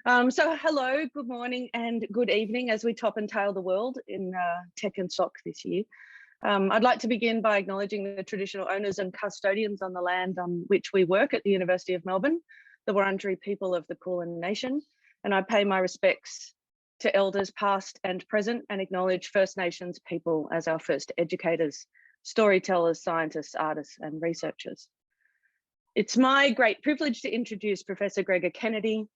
So hello, good morning and good evening as we top and tail the world in tech and SOC this year. I'd like to begin by acknowledging the traditional owners and custodians on the land on which we work at the University of Melbourne, the Wurundjeri people of the Kulin Nation, and I pay my respects to elders past and present and acknowledge First Nations people as our first educators, storytellers, scientists, artists and researchers. It's my great privilege to introduce Professor Gregor Kennedy.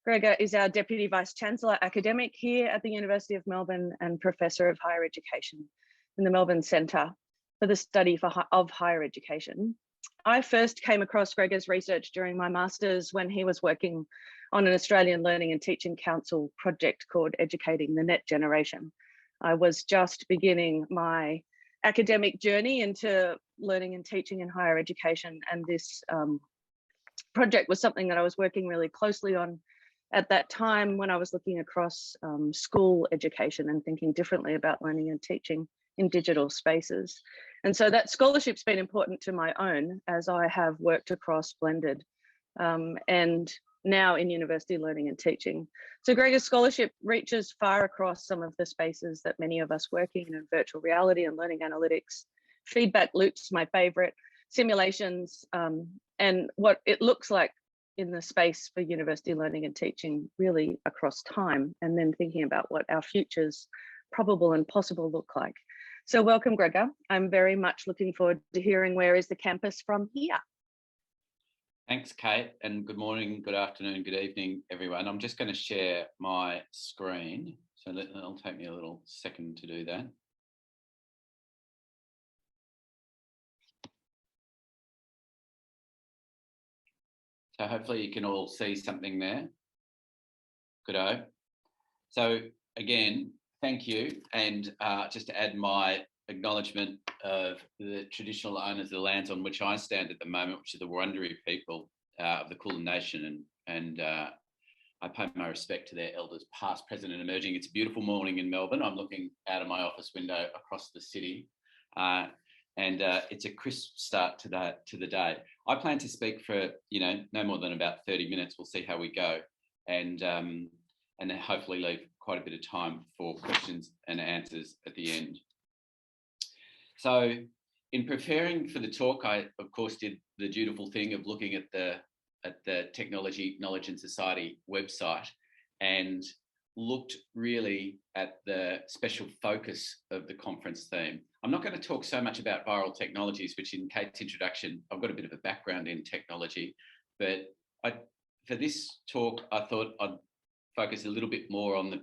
Gregor is our Deputy Vice-Chancellor Academic here at the University of Melbourne and Professor of Higher Education in the Melbourne Centre for the Study of Higher Education. I first came across Gregor's research during my Masters when he was working on an Australian Learning and Teaching Council project called Educating the Net Generation. I was just beginning my academic journey into learning and teaching in higher education, and this project was something that I was working really closely on at that time when I was looking across school education and thinking differently about learning and teaching in digital spaces. And so that scholarship's been important to my own as I have worked across blended and now in university learning and teaching. So Gregor's scholarship reaches far across some of the spaces that many of us working in virtual reality and learning analytics, feedback loops, my favorite, simulations, and what it looks like in the space for university learning and teaching really across time, and then thinking about what our futures probable and possible look like. So welcome, Gregor. I'm very much looking forward to hearing where is the campus from here. Thanks, Kate, and good morning, good afternoon, good evening, everyone. I'm just going to share my screen, so it'll take me a little second to do that. So hopefully you can all see something there. Good-o. So again, thank you. And just to add my acknowledgement of the traditional owners of the lands on which I stand at the moment, which are the Wurundjeri people of the Kulin Nation. And I pay my respect to their elders past, present and emerging. It's a beautiful morning in Melbourne. I'm looking out of my office window across the city. And it's a crisp start to the day. I plan to speak for no more than about 30 minutes. We'll see how we go, and then hopefully leave quite a bit of time for questions and answers at the end. So, in preparing for the talk, I of course did the dutiful thing of looking at the Technology, Knowledge and Society website and looked really at the special focus of the conference theme. I'm not going to talk so much about viral technologies, which in Kate's introduction, I've got a bit of a background in technology, but for this talk, I thought I'd focus a little bit more on the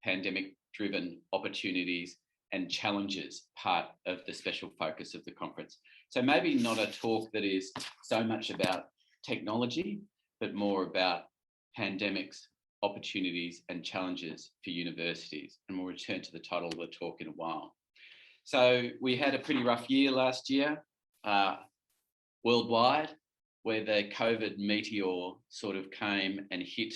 pandemic-driven opportunities and challenges part of the special focus of the conference. So maybe not a talk that is so much about technology, but more about pandemics, opportunities and challenges for universities. And we'll return to the title of the talk in a while. So we had a pretty rough year last year worldwide, where the COVID meteor sort of came and hit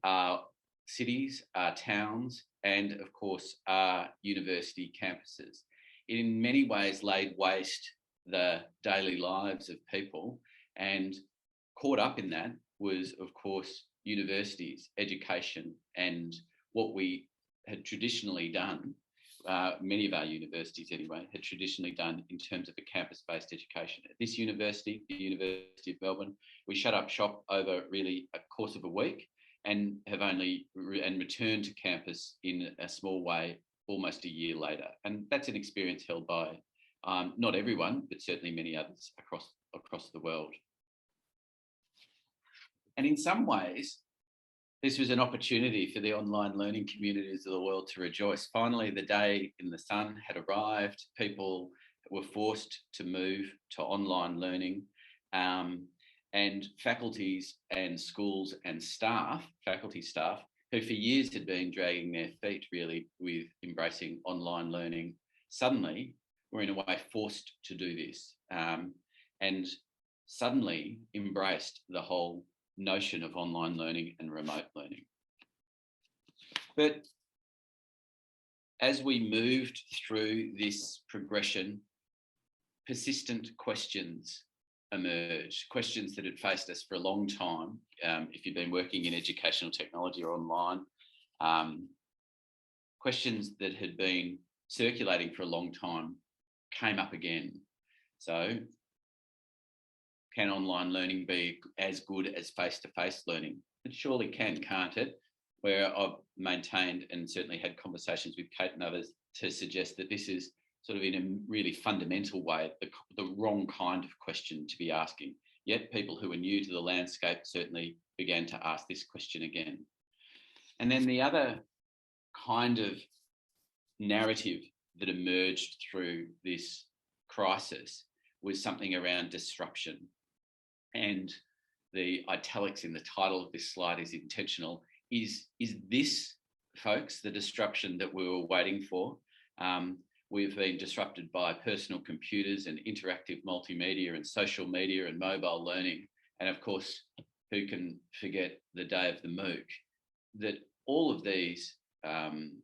our cities, our towns, and of course our university campuses. It in many ways laid waste the daily lives of people, and caught up in that was of course universities, education, and what we had traditionally done, many of our universities anyway, had traditionally done in terms of a campus-based education. At this university, the University of Melbourne, we shut up shop over really a course of a week and have only returned to campus in a small way almost a year later. And that's an experience held by not everyone, but certainly many others across the world. And in some ways, this was an opportunity for the online learning communities of the world to rejoice. Finally, the day in the sun had arrived. People were forced to move to online learning, and faculties and schools and faculty staff, who for years had been dragging their feet really with embracing online learning, suddenly were in a way forced to do this, and suddenly embraced the whole notion of online learning and remote learning. But as we moved through this progression, persistent questions emerged, questions that had faced us for a long time. If you've been working in educational technology or online, questions that had been circulating for a long time came up again. So, can online learning be as good as face-to-face learning? It surely can, can't it? Where I've maintained and certainly had conversations with Kate and others to suggest that this is sort of in a really fundamental way, the wrong kind of question to be asking. Yet people who are new to the landscape certainly began to ask this question again. And then the other kind of narrative that emerged through this crisis was something around disruption. And the italics in the title of this slide is intentional. Is this, folks, the disruption that we were waiting for? We've been disrupted by personal computers and interactive multimedia and social media and mobile learning. And of course, who can forget the day of the MOOC? That all of these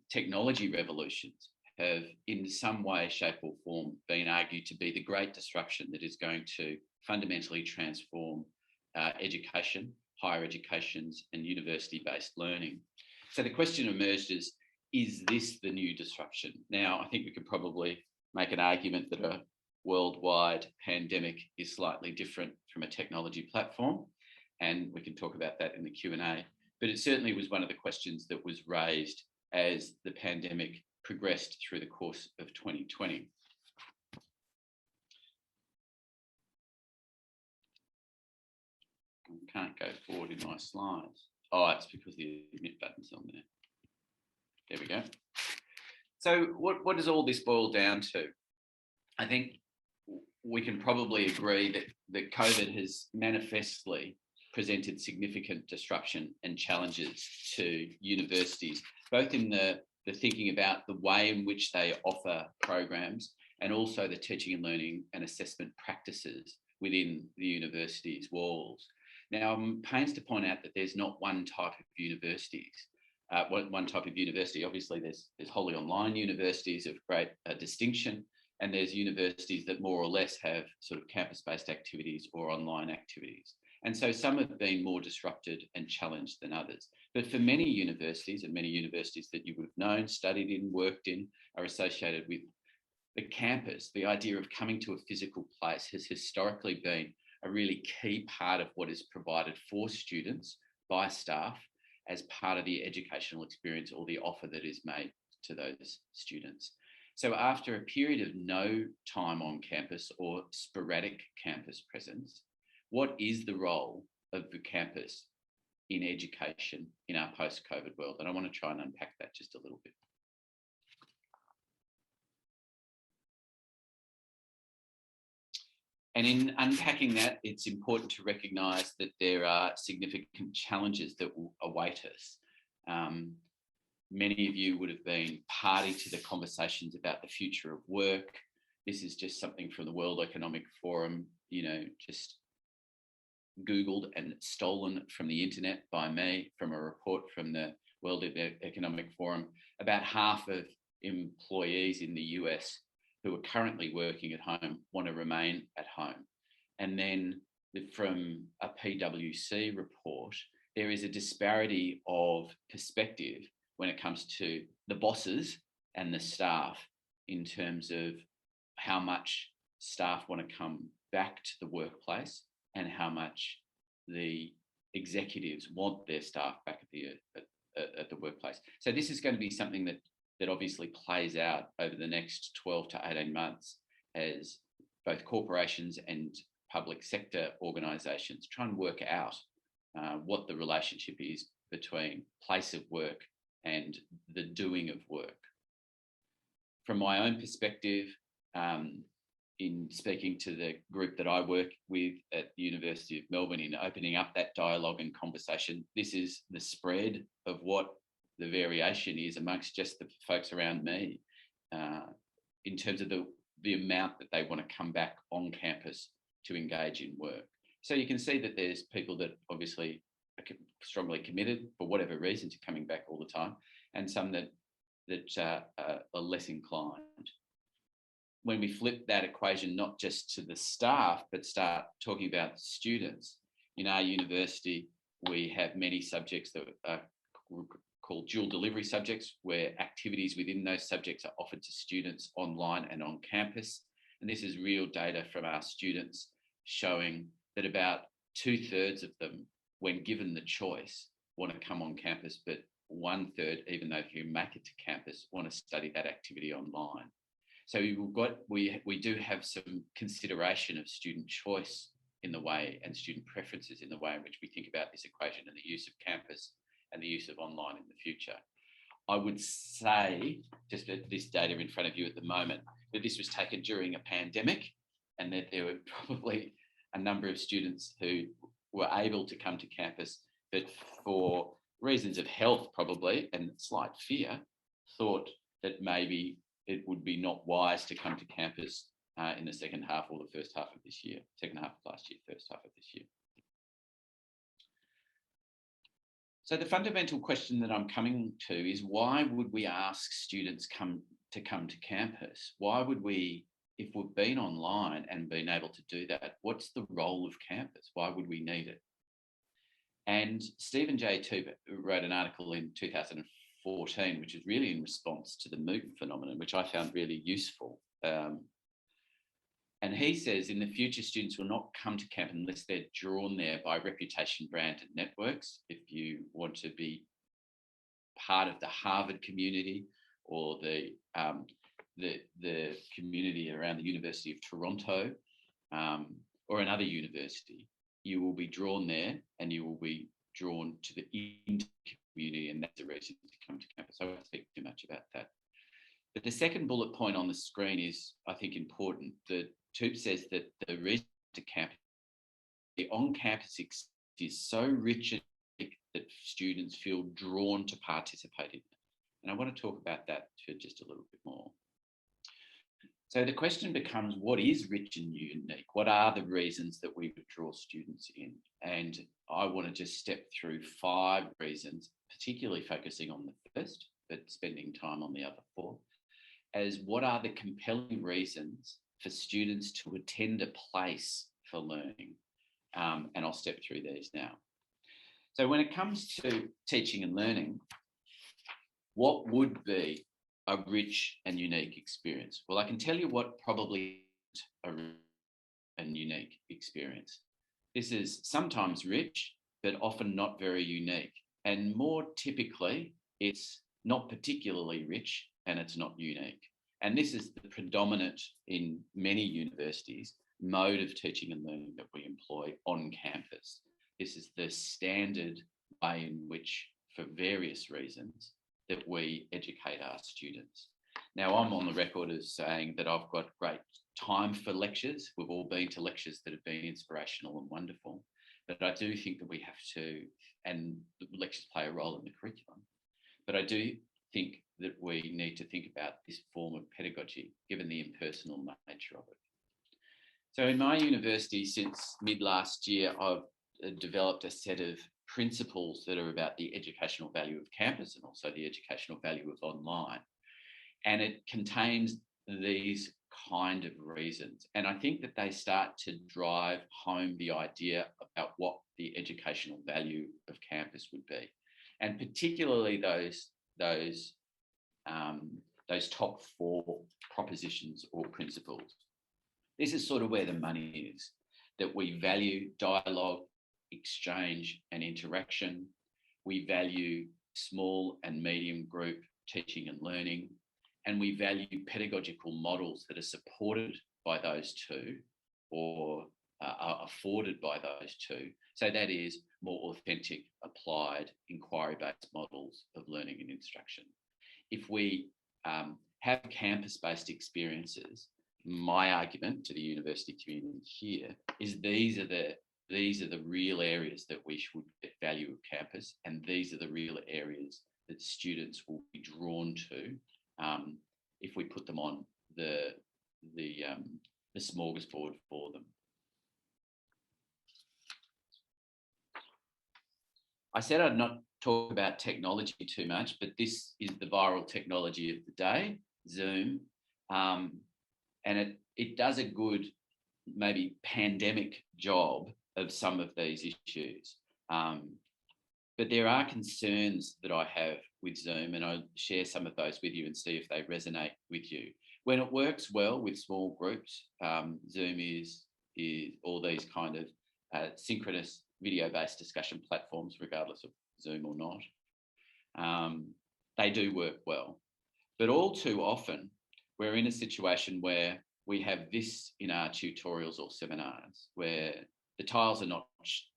technology revolutions have in some way, shape or form been argued to be the great disruption that is going to fundamentally transform education, higher educations and university-based learning. So the question emerged is this the new disruption? Now, I think we could probably make an argument that a worldwide pandemic is slightly different from a technology platform, and we can talk about that in the Q&A. But it certainly was one of the questions that was raised as the pandemic progressed through the course of 2020. I can't go forward in my slides. Oh, it's because the admit button's on there. There we go. So what does all this boil down to? I think we can probably agree that COVID has manifestly presented significant disruption and challenges to universities, both in the thinking about the way in which they offer programs and also the teaching and learning and assessment practices within the university's walls. Now, I'm pains to point out that there's not one type of universities. One type of university. Obviously, there's wholly online universities of great distinction, and there's universities that more or less have sort of campus-based activities or online activities. And so some have been more disrupted and challenged than others. But for many universities, and many universities that you would have known, studied in, worked in, are associated with the campus, the idea of coming to a physical place has historically been a really key part of what is provided for students by staff as part of the educational experience or the offer that is made to those students. So after a period of no time on campus or sporadic campus presence, what is the role of the campus in education in our post-COVID world? And I want to try and unpack that just a little bit. And in unpacking that, it's important to recognise that there are significant challenges that will await us. Many of you would have been party to the conversations about the future of work. This is just something from the World Economic Forum, just Googled and stolen from the internet by me from a report from the World Economic Forum. About half of employees in the US who are currently working at home want to remain at home. And then from a PwC report, there is a disparity of perspective when it comes to the bosses and the staff in terms of how much staff want to come back to the workplace and how much the executives want their staff back at the workplace. So this is going to be something that obviously plays out over the next 12 to 18 months as both corporations and public sector organisations try and work out what the relationship is between place of work and the doing of work. From my own perspective, in speaking to the group that I work with at the University of Melbourne in opening up that dialogue and conversation, this is the spread of what the variation is amongst just the folks around me in terms of the amount that they want to come back on campus to engage in work. So you can see that there's people that obviously are strongly committed for whatever reason to coming back all the time, and some that are less inclined. when we flip that equation, not just to the staff, but start talking about students, in our university, we have many subjects that are called dual delivery subjects, where activities within those subjects are offered to students online and on campus. And this is real data from our students showing that about 2/3 of them, when given the choice, want to come on campus, but 1/3, even though you make it to campus, want to study that activity online. So we do have some consideration of student choice in the way, and student preferences in the way in which we think about this equation and the use of campus and the use of online in the future. I would say, just this data in front of you at the moment, that this was taken during a pandemic, and that there were probably a number of students who were able to come to campus, but for reasons of health probably and slight fear, thought that maybe it would be not wise to come to campus in the second half or the first half of this year, second half of last year, first half of this year. So the fundamental question that I'm coming to is, why would we ask students to come to campus? Why would we, if we've been online and been able to do that, what's the role of campus? Why would we need it? And Stephen J. Tooper wrote an article in 2014, which is really in response to the MOOC phenomenon, which I found really useful. And he says, in the future, students will not come to camp unless they're drawn there by reputation, brand and networks. If you want to be part of the Harvard community or the community around the University of Toronto or another university, you will be drawn there and you will be drawn to the community, and that's the reason to come to campus. I won't speak too much about that. But the second bullet point on the screen is, I think, important. That Toop says that the reason to campus, the on-campus is so rich and rich that students feel drawn to participate in it. And I want to talk about that for just a little bit more. So the question becomes, what is rich and unique? What are the reasons that we would draw students in? And I want to just step through 5 reasons, particularly focusing on the first, but spending time on the other 4, as what are the compelling reasons for students to attend a place for learning. And I'll step through these now. So when it comes to teaching and learning, what would be a rich and unique experience? Well, I can tell you what probably is a rich and unique experience. This is sometimes rich, but often not very unique. And more typically, it's not particularly rich and it's not unique. And this is the predominant, in many universities, mode of teaching and learning that we employ on campus. This is the standard way in which, for various reasons, that we educate our students. Now, I'm on the record as saying that I've got great time for lectures. We've all been to lectures that have been inspirational and wonderful, but I do think that we have to, and the lectures play a role in the curriculum, but I do think that we need to think about this form of pedagogy, given the impersonal nature of it. So in my university, since mid last year, I've developed a set of principles that are about the educational value of campus and also the educational value of online. And it contains these kind of reasons. And I think that they start to drive home the idea about what the educational value of campus would be. And particularly those top 4 propositions or principles. This is sort of where the money is, that we value dialogue, exchange and interaction. We value small and medium group teaching and learning, and we value pedagogical models that are supported by those 2 or are afforded by those 2. So that is more authentic, applied, inquiry-based models of learning and instruction. If we have campus-based experiences, my argument to the university community here is these are the real areas that we should get value of campus, and these are the real areas that students will be drawn to if we put them on the smorgasbord for them. I said I'd not talk about technology too much, but this is the viral technology of the day, Zoom. And it does a good, maybe pandemic job of some of these issues. But there are concerns that I have with Zoom, and I'll share some of those with you and see if they resonate with you. When it works well with small groups, Zoom is all these kind of synchronous video-based discussion platforms, regardless of Zoom or not, they do work well. But all too often, we're in a situation where we have this in our tutorials or seminars, where the tiles are not,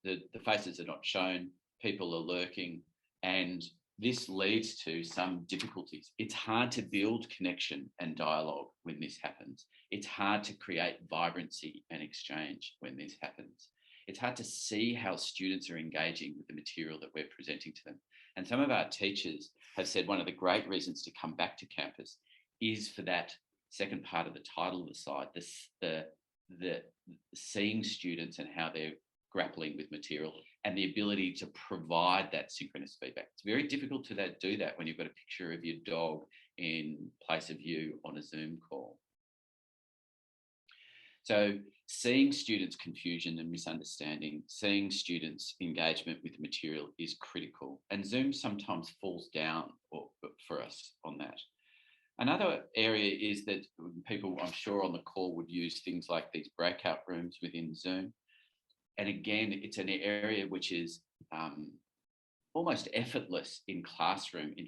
the faces are not shown, people are lurking, and this leads to some difficulties. It's hard to build connection and dialogue when this happens. It's hard to create vibrancy and exchange when this happens. It's hard to see how students are engaging with the material that we're presenting to them. And some of our teachers have said one of the great reasons to come back to campus is for that second part of the title of the slide, the seeing students and how they're grappling with material and the ability to provide that synchronous feedback. It's very difficult to do that when you've got a picture of your dog in place of you on a Zoom call. So seeing students' confusion and misunderstanding, seeing students' engagement with the material is critical, and Zoom sometimes falls down for us on that. Another area is that people, I'm sure on the call, would use things like these breakout rooms within Zoom. And again, it's an area which is almost effortless in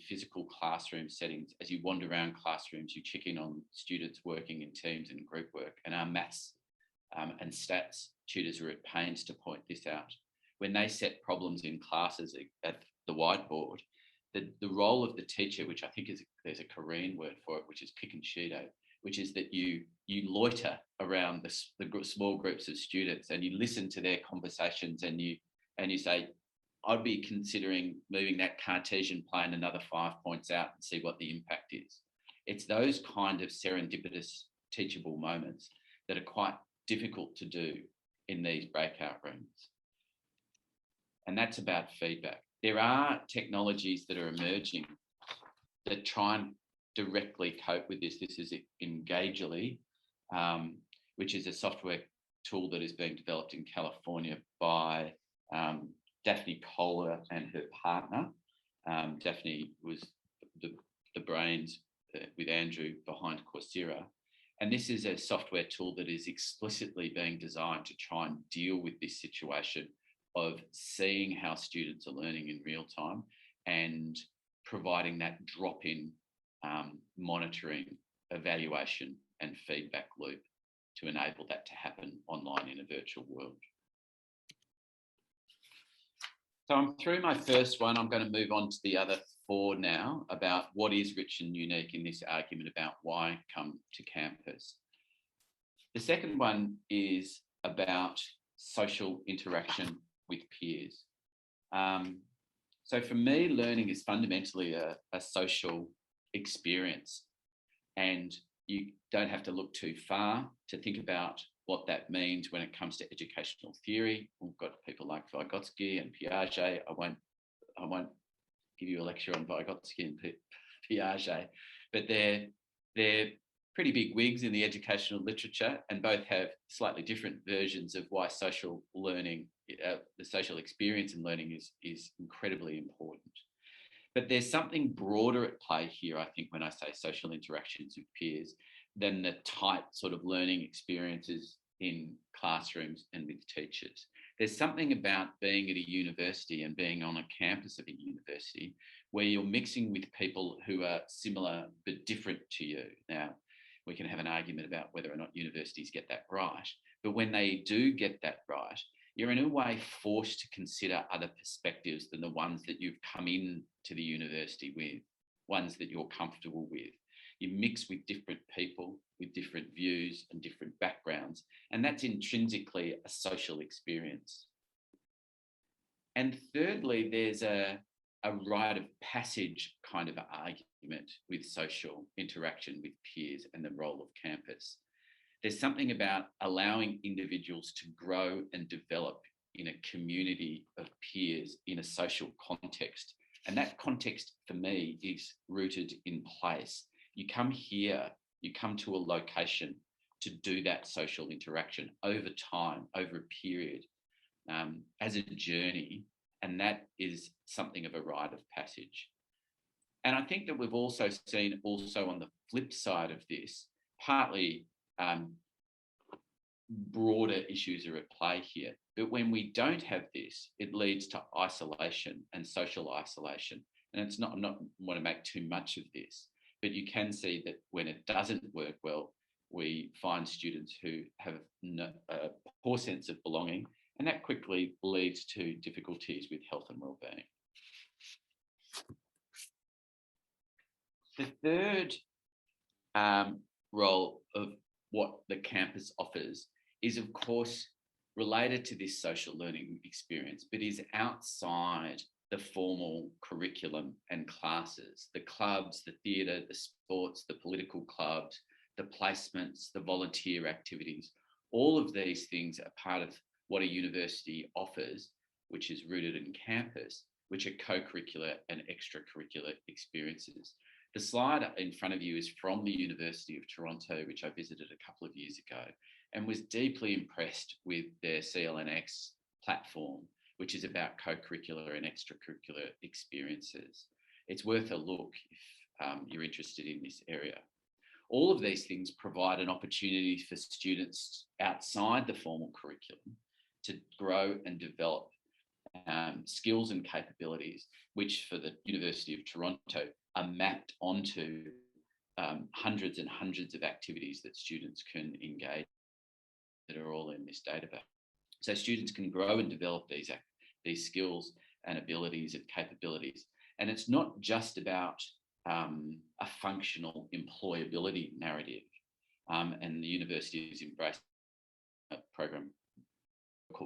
physical classroom settings. As you wander around classrooms, you check in on students working in teams and group work, and our maths and stats tutors are at pains to point this out. When they set problems in classes at the whiteboard, the role of the teacher, which I think there's a Korean word for it, which is kikenshido, which is that you loiter around the small groups of students and you listen to their conversations and you say, I'd be considering moving that Cartesian plane another 5 points out and see what the impact is. It's those kind of serendipitous teachable moments that are quite difficult to do in these breakout rooms. And that's about feedback. There are technologies that are emerging that try and directly cope with this. This is Engagely, which is a software tool that is being developed in California by Daphne Kohler and her partner. Daphne was the brains with Andrew behind Coursera. And this is a software tool that is explicitly being designed to try and deal with this situation of seeing how students are learning in real time and providing that drop-in monitoring, evaluation and feedback loop to enable that to happen online in a virtual world. So I'm through my first one. I'm going to move on to the other four now about what is rich and unique in this argument about why come to campus. The second one is about social interaction with peers. So for me, learning is fundamentally a social experience, and you don't have to look too far to think about what that means when it comes to educational theory. We've got people like Vygotsky and Piaget. I won't give you a lecture on Vygotsky and Piaget, but they're pretty big wigs in the educational literature, and both have slightly different versions of why social learning, the social experience in learning is incredibly important. But there's something broader at play here, I think, when I say social interactions with peers, than the tight sort of learning experiences in classrooms and with teachers. There's something about being at a university and being on a campus of a university where you're mixing with people who are similar but different to you. Now, we can have an argument about whether or not universities get that right, but when they do get that right, you're in a way forced to consider other perspectives than the ones that you've come in to the university with, ones that you're comfortable with. You mix with different people with different views and different backgrounds, and that's intrinsically a social experience. And thirdly, there's a rite of passage kind of argument with social interaction with peers and the role of campus. There's something about allowing individuals to grow and develop in a community of peers in a social context. And that context for me is rooted in place. You come here, you come to a location to do that social interaction over time, over a period, as a journey. And that is something of a rite of passage. And I think that we've also seen on the flip side of this, partly broader issues are at play here. But when we don't have this, it leads to isolation and social isolation. And it's not, I'm not want to make too much of this, but you can see that when it doesn't work well, we find students who have a poor sense of belonging, and that quickly leads to difficulties with health and well-being. The third role of what the campus offers is, of course, related to this social learning experience, but is outside the formal curriculum and classes, the clubs, the theatre, the sports, the political clubs, the placements, the volunteer activities. All of these things are part of what a university offers, which is rooted in campus, which are co-curricular and extracurricular experiences. The slide in front of you is from the University of Toronto, which I visited a couple of years ago, and was deeply impressed with their CLNX platform, which is about co-curricular and extracurricular experiences. It's worth a look if you're interested in this area. All of these things provide an opportunity for students outside the formal curriculum to grow and develop skills and capabilities, which for the University of Toronto are mapped onto hundreds and hundreds of activities that students can engage that are all in this database. So students can grow and develop these skills and abilities and capabilities. And it's not just about a functional employability narrative. And the university has embraced a program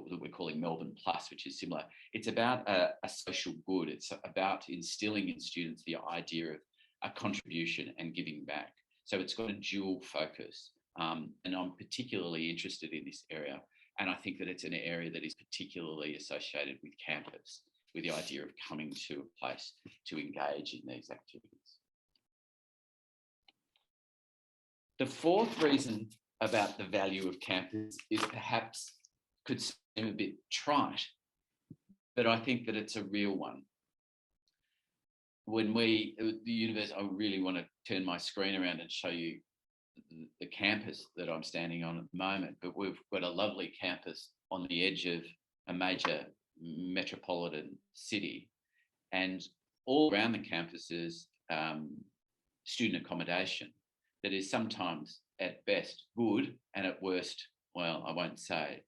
that we're calling Melbourne Plus, which is similar. It's about a social good. It's about instilling in students the idea of a contribution and giving back. So it's got a dual focus. And I'm particularly interested in this area. And I think that it's an area that is particularly associated with campus, with the idea of coming to a place to engage in these activities. The fourth reason about the value of campus is perhaps could seem a bit trite, but I think that it's a real one. When the university, I really want to turn my screen around and show you the campus that I'm standing on at the moment, but we've got a lovely campus on the edge of a major metropolitan city, and all around the campus is student accommodation that is sometimes at best good and at worst, well, I won't say.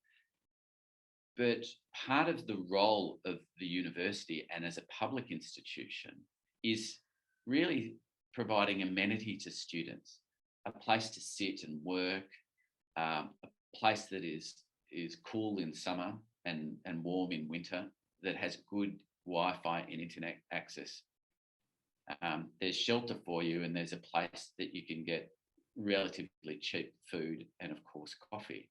But part of the role of the university and as a public institution is really providing amenity to students, a place to sit and work, a place that is cool in summer and warm in winter, that has good Wi-Fi and internet access. There's shelter for you, and there's a place that you can get relatively cheap food and, of course, coffee.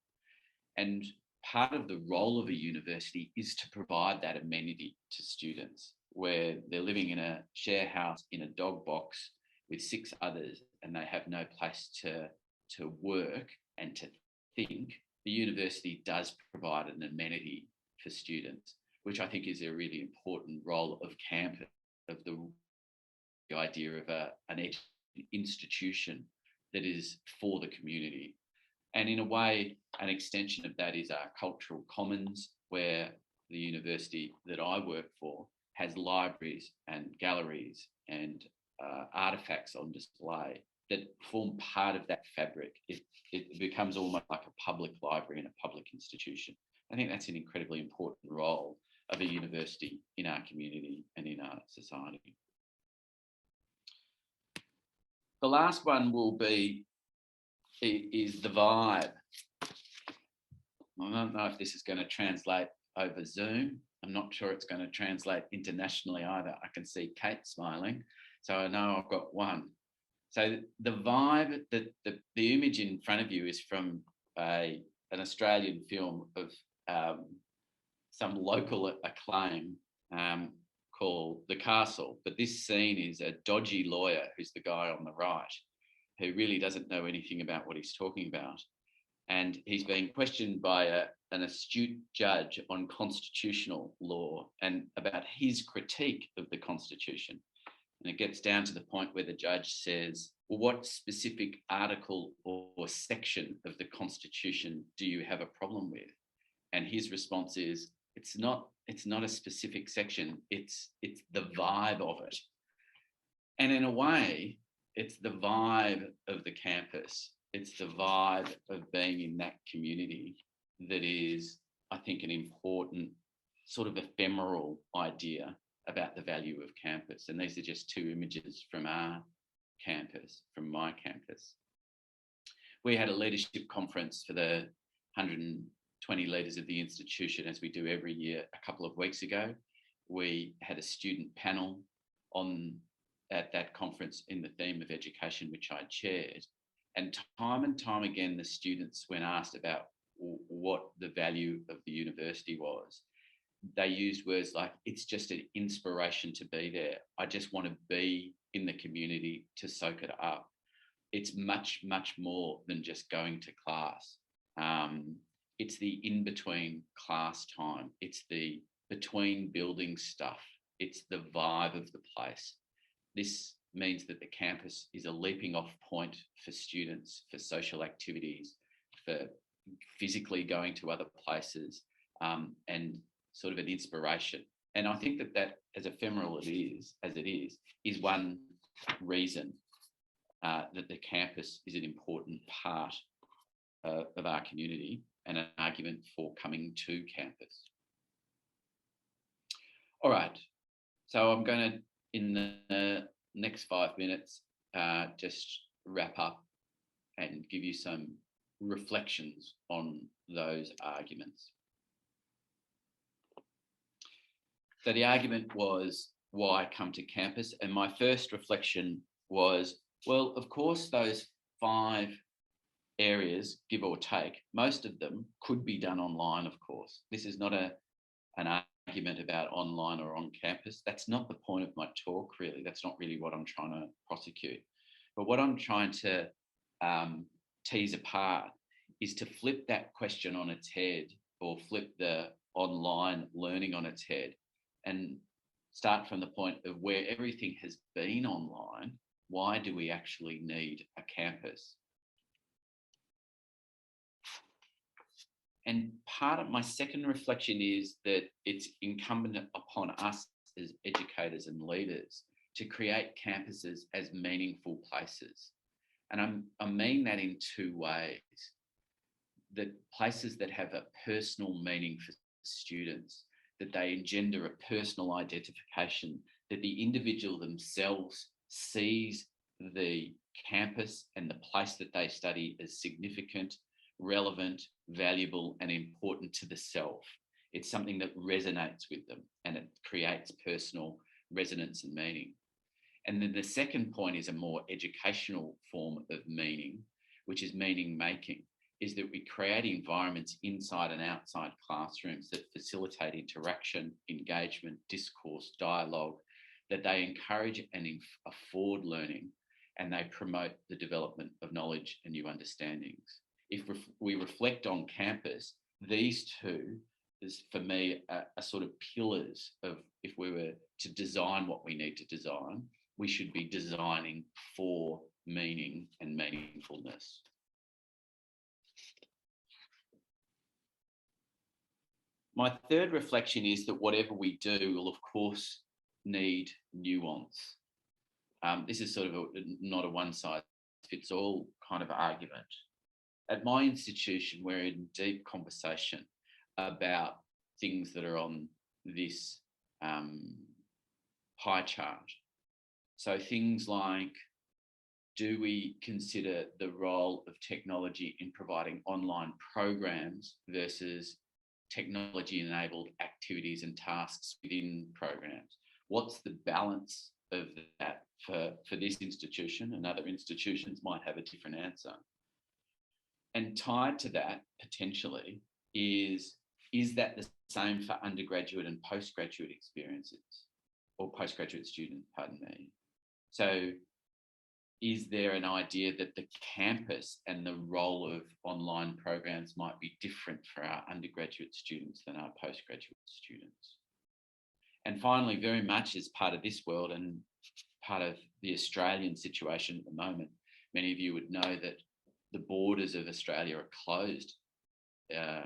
And part of the role of a university is to provide that amenity to students, where they're living in a share house in a dog box with 6 others and they have no place to work and to think. The university does provide an amenity for students, which I think is a really important role of campus, of the idea of an institution that is for the community. And in a way, an extension of that is our cultural commons, where the university that I work for has libraries and galleries and artefacts on display that form part of that fabric. It becomes almost like a public library and a public institution. I think that's an incredibly important role of a university in our community and in our society. The last one is the vibe. I don't know if this is going to translate over Zoom. I'm not sure it's going to translate internationally either. I can see Kate smiling, so I know I've got one. So the vibe, the image in front of you is from an Australian film of some local acclaim called The Castle. But this scene is a dodgy lawyer, who's the guy on the right, who really doesn't know anything about what he's talking about. and he's being questioned by an astute judge on constitutional law and about his critique of the Constitution. And it gets down to the point where the judge says, well, what specific article or section of the Constitution do you have a problem with? And his response is, it's not a specific section, it's the vibe of it. And in a way, it's the vibe of the campus. It's the vibe of being in that community that is, I think, an important sort of ephemeral idea about the value of campus. And these are just two images from our campus, from my campus. We had a leadership conference for the 120 leaders of the institution, as we do every year, a couple of weeks ago. We had a student panel at that conference in the theme of education, which I chaired. And time again, the students, when asked about what the value of the university was, they used words like, it's just an inspiration to be there. I just want to be in the community to soak it up. It's much, much more than just going to class. It's the in-between class time. It's the between building stuff. It's the vibe of the place. This means that the campus is a leaping off point for students, for social activities, for physically going to other places, and sort of an inspiration. And I think that as ephemeral as it is one reason that the campus is an important part of our community and an argument for coming to campus. All right, so I'm going to, in the next 5 minutes, just wrap up and give you some reflections on those arguments. So the argument was, why come to campus? And my first reflection was, well, of course, those 5 areas, give or take, most of them could be done online, of course. This is not an argument about online or on campus. That's not the point of my talk, really. That's not really what I'm trying to prosecute. But what I'm trying to tease apart is to flip that question on its head, or flip the online learning on its head, and start from the point of where everything has been online. Why do we actually need a campus? And part of my second reflection is that it's incumbent upon us as educators and leaders to create campuses as meaningful places. And I mean that in 2 ways. That places that have a personal meaning for students, that they engender a personal identification, that the individual themselves sees the campus and the place that they study as significant, relevant, valuable, and important to the self. It's something that resonates with them, and it creates personal resonance and meaning. And then the second point is a more educational form of meaning, which is meaning making, is that we create environments inside and outside classrooms that facilitate interaction, engagement, discourse, dialogue, that they encourage and afford learning, and they promote the development of knowledge and new understandings. If we reflect on campus, these two is, for me, are sort of pillars of, if we were to design what we need to design, we should be designing for meaning and meaningfulness. My third reflection is that whatever we do will, of course, need nuance. This is sort of not a one-size-fits-all kind of argument. At my institution, we're in deep conversation about things that are on this pie chart. So things like, do we consider the role of technology in providing online programs versus technology-enabled activities and tasks within programs? What's the balance of that for this institution? And other institutions might have a different answer. And tied to that, potentially, is that the same for undergraduate and postgraduate experiences, or postgraduate students, pardon me. So is there an idea that the campus and the role of online programs might be different for our undergraduate students than our postgraduate students? And finally, very much as part of this world and part of the Australian situation at the moment, many of you would know that the borders of Australia are closed. I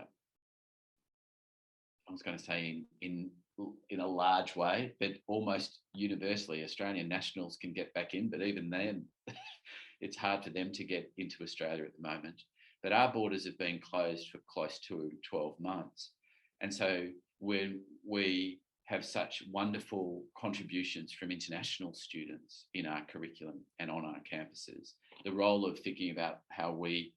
was going to say in a large way, but almost universally, Australian nationals can get back in, but even then, it's hard for them to get into Australia at the moment. But our borders have been closed for close to 12 months. And so when we have such wonderful contributions from international students in our curriculum and on our campuses, the role of thinking about how we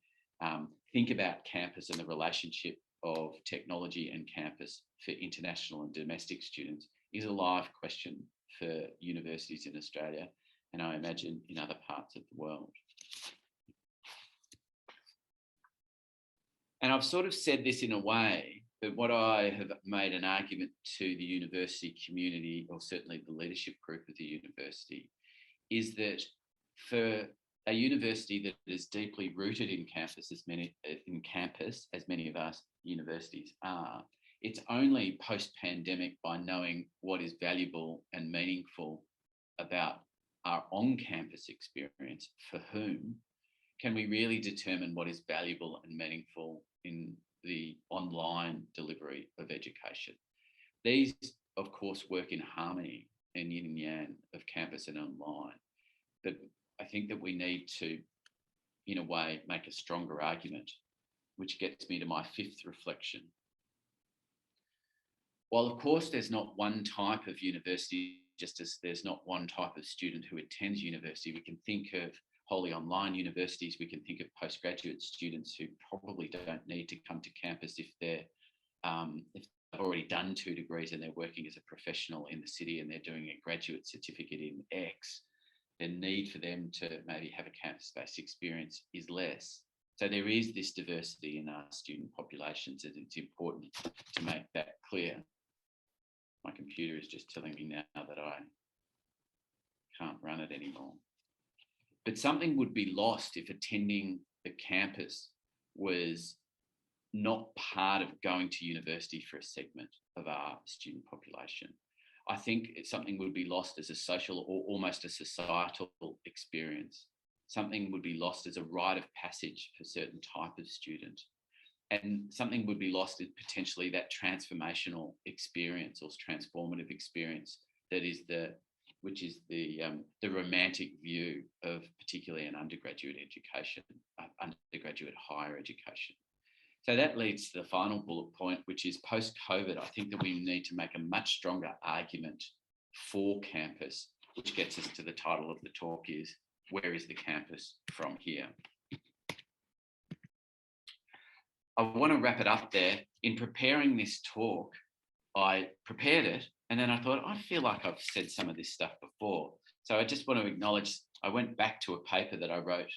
think about campus and the relationship of technology and campus for international and domestic students is a live question for universities in Australia, and I imagine in other parts of the world. And I've sort of said this in a way, but what I have made an argument to the university community, or certainly the leadership group of the university, is that for a university that is deeply rooted in campus, as many of our universities are, it's only post-pandemic, by knowing what is valuable and meaningful about our on-campus experience, for whom can we really determine what is valuable and meaningful in the online delivery of education. These, of course, work in harmony and yin and yang of campus and online. But I think that we need to, in a way, make a stronger argument, which gets me to my fifth reflection. While, of course, there's not one type of university, just as there's not one type of student who attends university, we can think of wholly online universities. We can think of postgraduate students who probably don't need to come to campus if they've already done 2 degrees and they're working as a professional in the city and they're doing a graduate certificate in X. The need for them to maybe have a campus-based experience is less. So there is this diversity in our student populations, and it's important to make that clear. My computer is just telling me now that I can't run it anymore. But something would be lost if attending the campus was not part of going to university for a segment of our student population. I think something would be lost as a social or almost a societal experience. Something would be lost as a rite of passage for a certain type of student. And something would be lost as potentially that transformational experience or transformative experience that is the romantic view of particularly an undergraduate education, undergraduate higher education. So that leads to the final bullet point, which is post-COVID. I think that we need to make a much stronger argument for campus, which gets us to the title of the talk is, where is the campus from here? I want to wrap it up there. In preparing this talk, I prepared it and then I thought, I feel like I've said some of this stuff before. So I just want to acknowledge, I went back to a paper that I wrote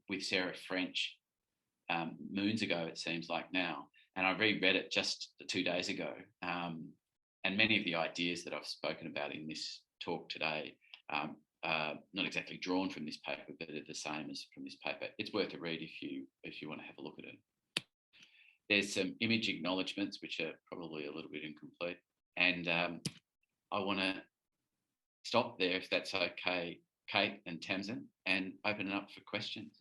with Sarah French moons ago, it seems like now, and I reread it just 2 days ago. And many of the ideas that I've spoken about in this talk today not exactly drawn from this paper, but are the same as from this paper. It's worth a read if you want to have a look at it. There's some image acknowledgements, which are probably a little bit incomplete. And I want to stop there, if that's okay, Kate and Tamsin, and open it up for questions.